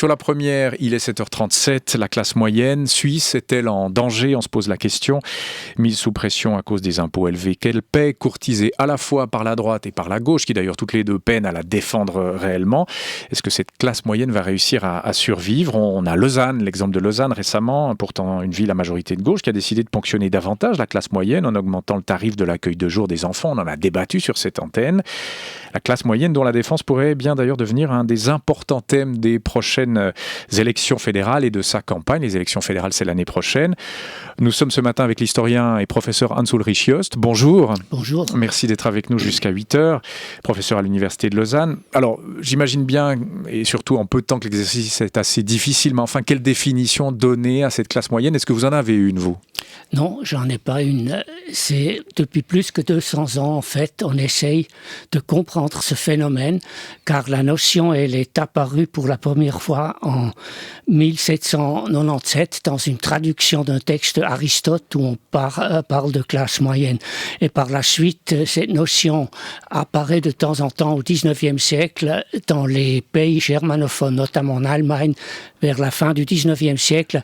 Sur la première, il est 7h37. La classe moyenne suisse est-elle en danger? On se pose la question. Mise sous pression à cause des impôts élevés qu'elle paie, courtisée à la fois par la droite et par la gauche, qui d'ailleurs toutes les deux peinent à la défendre réellement. Est-ce que cette classe moyenne va réussir à survivre? On a Lausanne, l'exemple de Lausanne récemment, pourtant une ville à majorité de gauche, qui a décidé de ponctionner davantage la classe moyenne en augmentant le tarif de l'accueil de jour des enfants. On en a débattu sur cette antenne. La classe moyenne dont la défense pourrait bien d'ailleurs devenir un des importants thèmes des prochaines élections fédérales et de sa campagne. Les élections fédérales, c'est l'année prochaine. Nous sommes ce matin avec l'historien et professeur Hans-Ulrich Jost. Bonjour. Bonjour. Merci d'être avec nous jusqu'à 8h, professeur à l'Université de Lausanne. Alors, j'imagine bien, et surtout en peu de temps que l'exercice est assez difficile, mais enfin, quelle définition donner à cette classe moyenne? Est-ce que vous en avez une, vous? Non, j'en ai pas une. C'est depuis plus que 200 ans, en fait, on essaye de comprendre ce phénomène, car la notion, elle est apparue pour la première fois en 1797 dans une traduction d'un texte d'Aristote où on parle de classe moyenne. Et par la suite, cette notion apparaît de temps en temps au XIXe siècle dans les pays germanophones, notamment en Allemagne, vers la fin du XIXe siècle.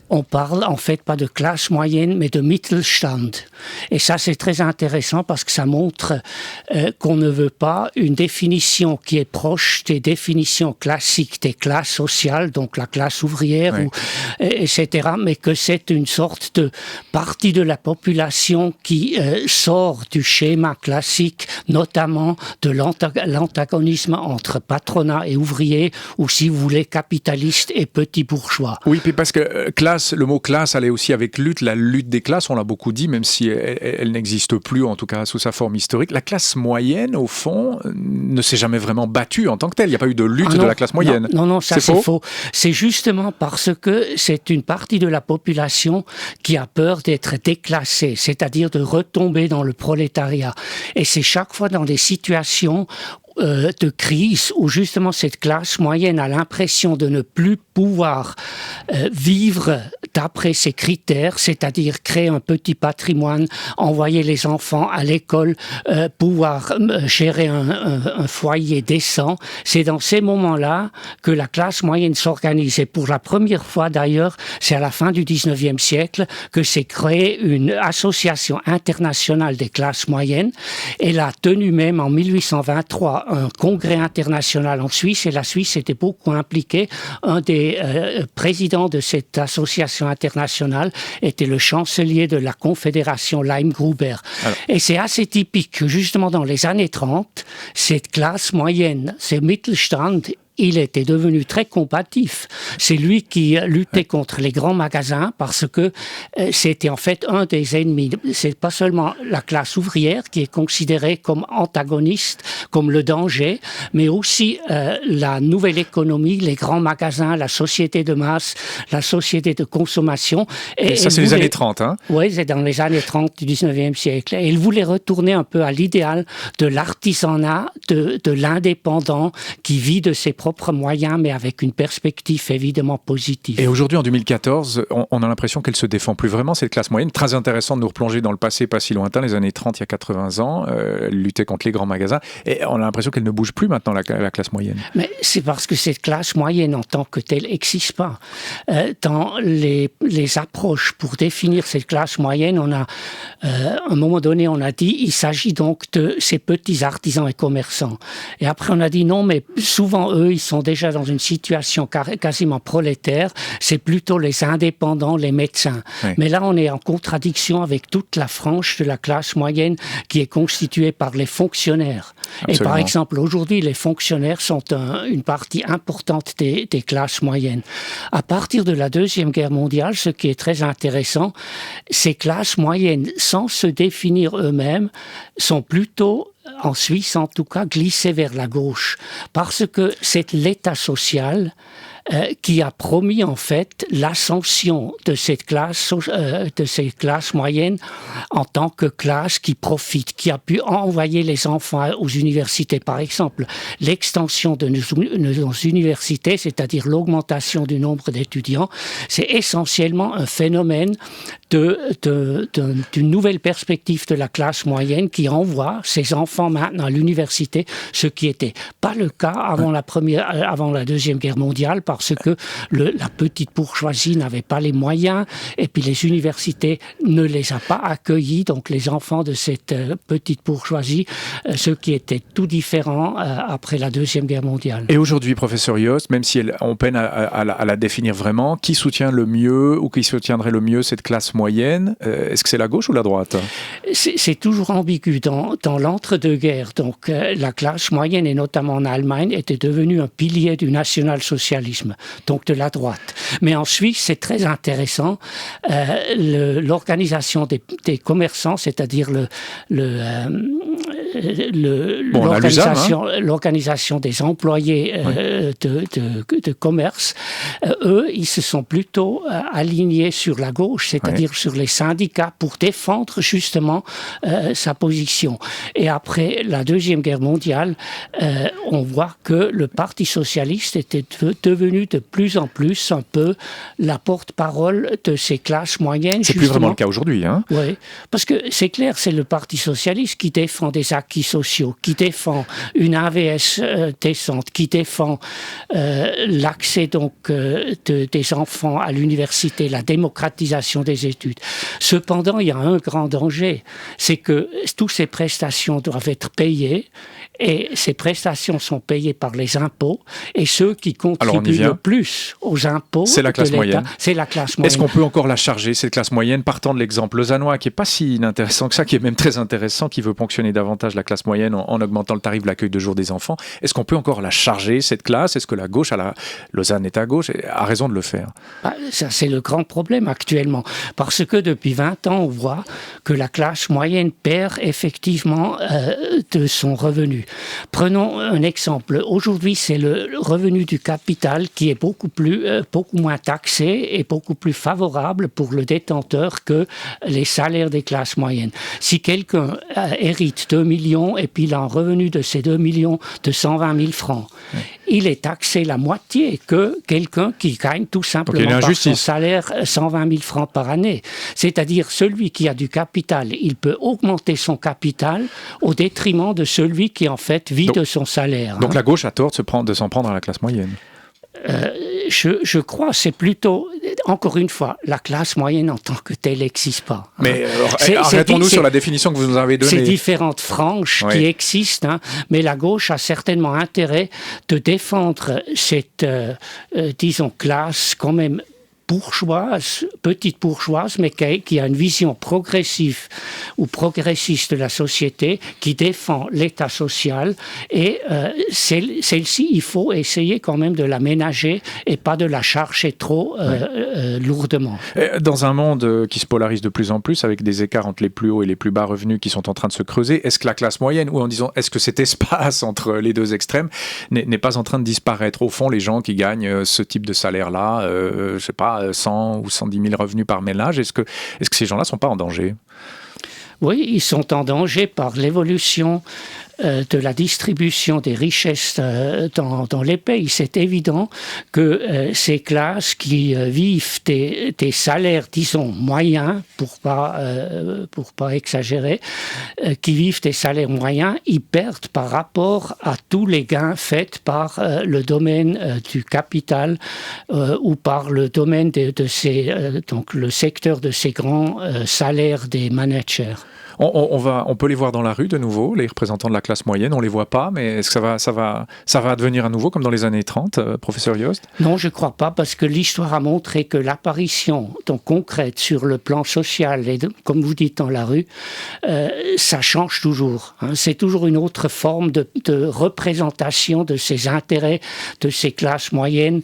On parle en fait pas de classe moyenne, mais de Mittelstand. Et ça, c'est très intéressant parce que ça montre qu'on ne veut pas une définition qui est proche des définitions classiques des classes sociales, donc la classe ouvrière, oui, etc., mais que c'est une sorte de partie de la population qui sort du schéma classique, notamment de l'antagonisme entre patronat et ouvrier, ou si vous voulez, capitaliste et petit bourgeois. Oui, puis parce que classe, le mot classe allait aussi avec lutte, la lutte des classes, on l'a beaucoup dit, même si elle n'existe plus, en tout cas sous sa forme historique. La classe moyenne, au fond, ne s'est jamais vraiment battue en tant que telle. Il n'y a pas eu de lutte de la classe moyenne. Non, ça c'est faux. C'est justement parce que c'est une partie de la population qui a peur d'être déclassée, c'est-à-dire de retomber dans le prolétariat. Et c'est chaque fois dans des situations de crise où justement cette classe moyenne a l'impression de ne plus pouvoir vivre d'après ses critères, c'est-à-dire créer un petit patrimoine, envoyer les enfants à l'école, pouvoir gérer un foyer décent. C'est dans ces moments-là que la classe moyenne s'organise. Et pour la première fois d'ailleurs, c'est à la fin du 19e siècle que s'est créée une association internationale des classes moyennes. Elle a tenu même en 1823 un congrès international en Suisse, et la Suisse était beaucoup impliquée. Un des présidents de cette association internationale était le chancelier de la Confédération Leim-Gruber. Et c'est assez typique que justement dans les années 30, cette classe moyenne, ce Mittelstand, il était devenu très combatif. C'est lui qui luttait contre les grands magasins parce que c'était en fait un des ennemis. C'est pas seulement la classe ouvrière qui est considérée comme antagoniste, comme le danger, mais aussi la nouvelle économie, les grands magasins, la société de masse, la société de consommation. Et ça, c'est les années 30, hein? Oui, c'est dans les années 30 du 19e siècle. Et il voulait retourner un peu à l'idéal de l'artisanat, de l'indépendant qui vit de ses propres moyens, mais avec une perspective évidemment positive. Et aujourd'hui, en 2014, on a l'impression qu'elle se défend plus vraiment, cette classe moyenne. Très intéressant de nous replonger dans le passé pas si lointain, les années 30, il y a 80 ans, lutter contre les grands magasins. Et on a l'impression qu'elle ne bouge plus maintenant, la classe moyenne. Mais c'est parce que cette classe moyenne en tant que telle n'existe pas. Dans les approches pour définir cette classe moyenne, on a, à un moment donné, on a dit il s'agit donc de ces petits artisans et commerçants. Et après, on a dit non, mais souvent, eux, ils sont déjà dans une situation quasiment prolétaire. C'est plutôt les indépendants, les médecins. Oui. Mais là, on est en contradiction avec toute la frange de la classe moyenne qui est constituée par les fonctionnaires. Absolument. Et par exemple, aujourd'hui, les fonctionnaires sont une partie importante des classes moyennes. À partir de la Deuxième Guerre mondiale, ce qui est très intéressant, ces classes moyennes, sans se définir eux-mêmes, sont plutôt, en Suisse en tout cas, glissées vers la gauche. Parce que c'est l'État social qui a promis en fait l'ascension de cette classe, de ces classes moyennes en tant que classe qui profite, qui a pu envoyer les enfants aux universités. Par exemple, l'extension de nos universités, c'est-à-dire l'augmentation du nombre d'étudiants, c'est essentiellement un phénomène d'une nouvelle perspective de la classe moyenne qui envoie ses enfants maintenant à l'université, ce qui n'était pas le cas avant la Deuxième Guerre mondiale, parce que la petite bourgeoisie n'avait pas les moyens, et puis les universités ne les a pas accueillis, donc les enfants de cette petite bourgeoisie, ceux qui étaient tout différents après la Deuxième Guerre mondiale. Et aujourd'hui, professeur Yost, même si on peine à la définir vraiment, qui soutient le mieux ou qui soutiendrait le mieux cette classe moyenne? Est-ce que c'est la gauche ou la droite? C'est toujours ambigu. Dans l'entre-deux-guerres, donc la classe moyenne, et notamment en Allemagne, était devenue un pilier du national-socialisme, donc de la droite. Mais en Suisse, c'est très intéressant, l'organisation des commerçants, c'est-à-dire l'organisation des employés de commerce, eux, ils se sont plutôt alignés sur la gauche, c'est-à-dire sur les syndicats, pour défendre justement sa position. Et après la Deuxième Guerre mondiale, on voit que le Parti socialiste était devenu de plus en plus un peu la porte-parole de ces classes moyennes. C'est plus vraiment le cas aujourd'hui, hein? Oui, parce que c'est clair, c'est le Parti socialiste qui défend des acquis sociaux, qui défend une AVS décente, qui défend l'accès donc des enfants à l'université, la démocratisation des études. Cependant, il y a un grand danger, c'est que toutes ces prestations doivent être payées, et ces prestations sont payées par les impôts, et ceux qui contribuent le plus aux impôts, c'est la classe moyenne. C'est la classe moyenne. Est-ce qu'on peut encore la charger, cette classe moyenne, partant de l'exemple lausannois, qui n'est pas si inintéressant que ça, qui est même très intéressant, qui veut ponctionner davantage la classe moyenne en augmentant le tarif de l'accueil de jour des enfants? Est-ce qu'on peut encore la charger, cette classe? Est-ce que la gauche, Lausanne est à gauche, a raison de le faire? Ça, c'est le grand problème actuellement, parce que depuis 20 ans, on voit que la classe moyenne perd effectivement de son revenu. Prenons un exemple. Aujourd'hui, c'est le revenu du capital qui est beaucoup moins taxé et beaucoup plus favorable pour le détenteur que les salaires des classes moyennes. Si quelqu'un hérite 2 millions et puis il a un revenu de ces 2 millions de 120 000 francs, il est taxé la moitié que quelqu'un qui gagne tout simplement par son salaire 120 000 francs par année. C'est-à-dire celui qui a du capital, il peut augmenter son capital au détriment de celui qui en fait vit de son salaire. Donc la gauche a tort de s'en prendre à la classe moyenne. Je crois, c'est plutôt, encore une fois, la classe moyenne en tant que telle n'existe pas. Mais arrêtons-nous sur la définition que vous nous avez donnée. C'est différentes franges qui existent, mais la gauche a certainement intérêt de défendre cette, disons, classe quand même bourgeoise, petite bourgeoise, mais qui a une vision progressive ou progressiste de la société, qui défend l'État social, et celle-ci, il faut essayer quand même de la ménager et pas de la charger trop lourdement. Dans un monde qui se polarise de plus en plus, avec des écarts entre les plus hauts et les plus bas revenus qui sont en train de se creuser, est-ce que la classe moyenne, ou en disant, est-ce que cet espace entre les deux extrêmes n'est pas en train de disparaître? Au fond, les gens qui gagnent ce type de salaire-là, je sais pas, 100 ou 110 000 revenus par ménage, est-ce que ces gens-là ne sont pas en danger? Oui, ils sont en danger par l'évolution de la distribution des richesses dans les pays. C'est évident que ces classes qui vivent des salaires, disons, moyens, pour pas exagérer, qui vivent des salaires moyens, ils perdent par rapport à tous les gains faits par le domaine du capital ou par le domaine donc le secteur de ces grands salaires des managers. On peut les voir dans la rue de nouveau, les représentants de la classe moyenne, on les voit pas, mais est-ce que ça va devenir à nouveau comme dans les années 30, professeur Yost? Non, je crois pas, parce que l'histoire a montré que l'apparition donc concrète sur le plan social et comme vous dites dans la rue, ça change toujours. C'est toujours une autre forme de représentation de ces intérêts de ces classes moyennes.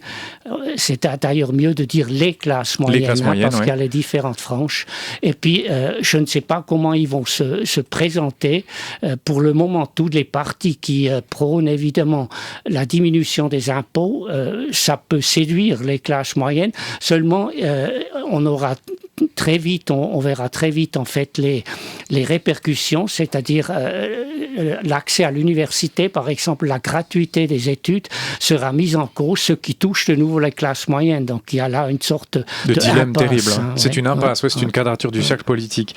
C'est d'ailleurs mieux de dire les classes moyennes, parce qu'il y a les différentes franges. Et puis, je ne sais pas comment ils vont se présenter. Pour le moment, tous les partis qui prônent évidemment la diminution des impôts, ça peut séduire les classes moyennes. Seulement, on aura très vite, on verra très vite en fait les répercussions, c'est-à-dire l'accès à l'université, par exemple, la gratuité des études sera mise en cause, ce qui touche de nouveau les classes moyennes. Donc il y a là une sorte de dilemme impasse, terrible. C'est une impasse, c'est une quadrature du cercle politique.